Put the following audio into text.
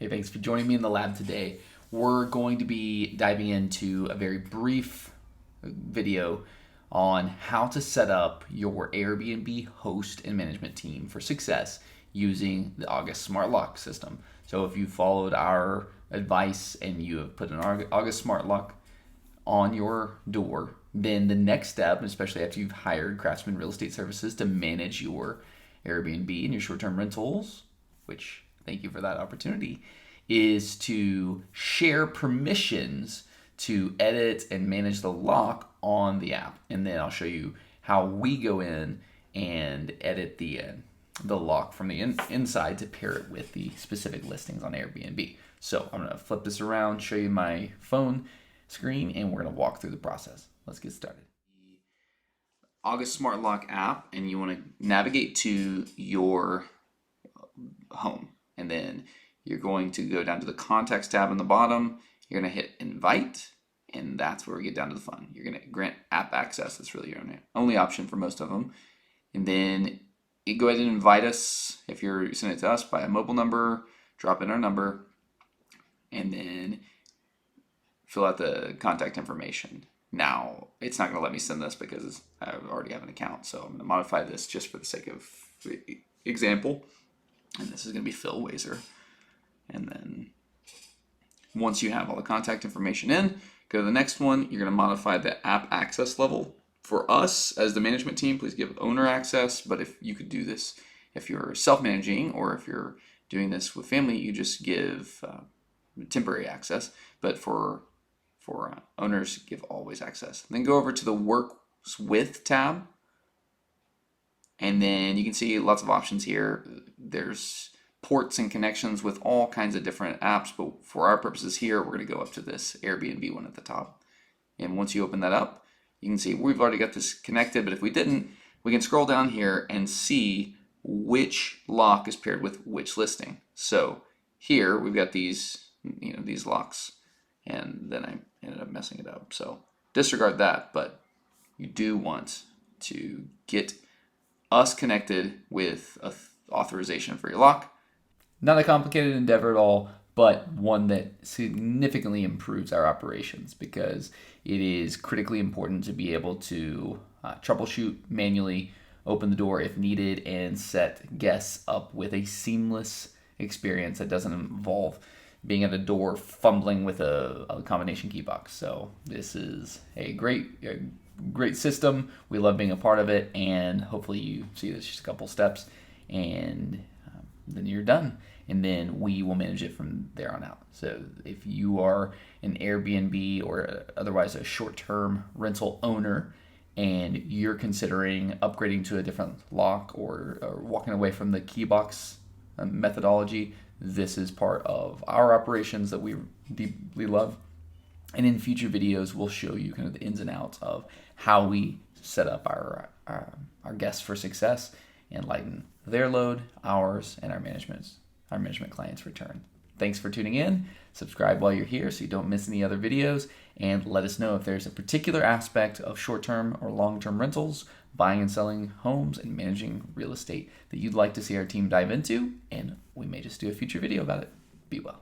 Hey, thanks for joining me in the lab today. We're going to be diving into a very brief video on how to set up your Airbnb host and management team for success using the August SmartLock system. So if you followed our advice and you have put an August SmartLock on your door, then the next step, especially after you've hired Craftsman Real Estate Services to manage your Airbnb and your short-term rentals, which thank you for that opportunity, is to share permissions to edit and manage the lock on the app. And then I'll show you how we go in and edit the lock from the inside to pair it with the specific listings on Airbnb. So I'm going to flip this around, show you my phone screen, and we're going to walk through the process. Let's get started. August SmartLock app, and you want to navigate to your home, and then you're going to go down to the contacts tab on the bottom. You're going to hit invite, and that's where we get down to the fun. You're going to grant app access. That's really your only option for most of them. And then you go ahead and invite us. If you're sending it to us by a mobile number, drop in our number, and then fill out the contact information. Now, it's not going to let me send this because I already have an account, so I'm going to modify this just for the sake of example. And this is going to be Phil Wazer. And then once you have all the contact information in, go to the next one. You're going to modify the app access level. For us as the management team, please give owner access. But if you could do this, if you're self-managing or if you're doing this with family, you just give temporary access. But for owners, give always access. Then go over to the Works With tab. And then you can see lots of options here. There's ports and connections with all kinds of different apps, but for our purposes here, we're going to go up to this Airbnb one at the top. And once you open that up, you can see we've already got this connected, but if we didn't, we can scroll down here and see which lock is paired with which listing. So here we've got these, these locks, and then I ended up messing it up. So disregard that, but you do want to get us connected with authorization for your lock. Not a complicated endeavor at all, but one that significantly improves our operations because it is critically important to be able to troubleshoot manually, open the door if needed, and set guests up with a seamless experience that doesn't involve being at a door fumbling with a combination key box. So this is a great system. We love being a part of it, and hopefully you see this just a couple steps, and then you're done. And then we will manage it from there on out. So if you are an Airbnb or otherwise a short-term rental owner and you're considering upgrading to a different lock or walking away from the key box methodology, this is part of our operations that we deeply love. And in future videos, we'll show you kind of the ins and outs of how we set up our guests for success and lighten their load, ours, and our management clients' return. Thanks for tuning in. Subscribe while you're here so you don't miss any other videos, and let us know if there's a particular aspect of short-term or long-term rentals, buying and selling homes, and managing real estate that you'd like to see our team dive into, and we may just do a future video about it. Be well.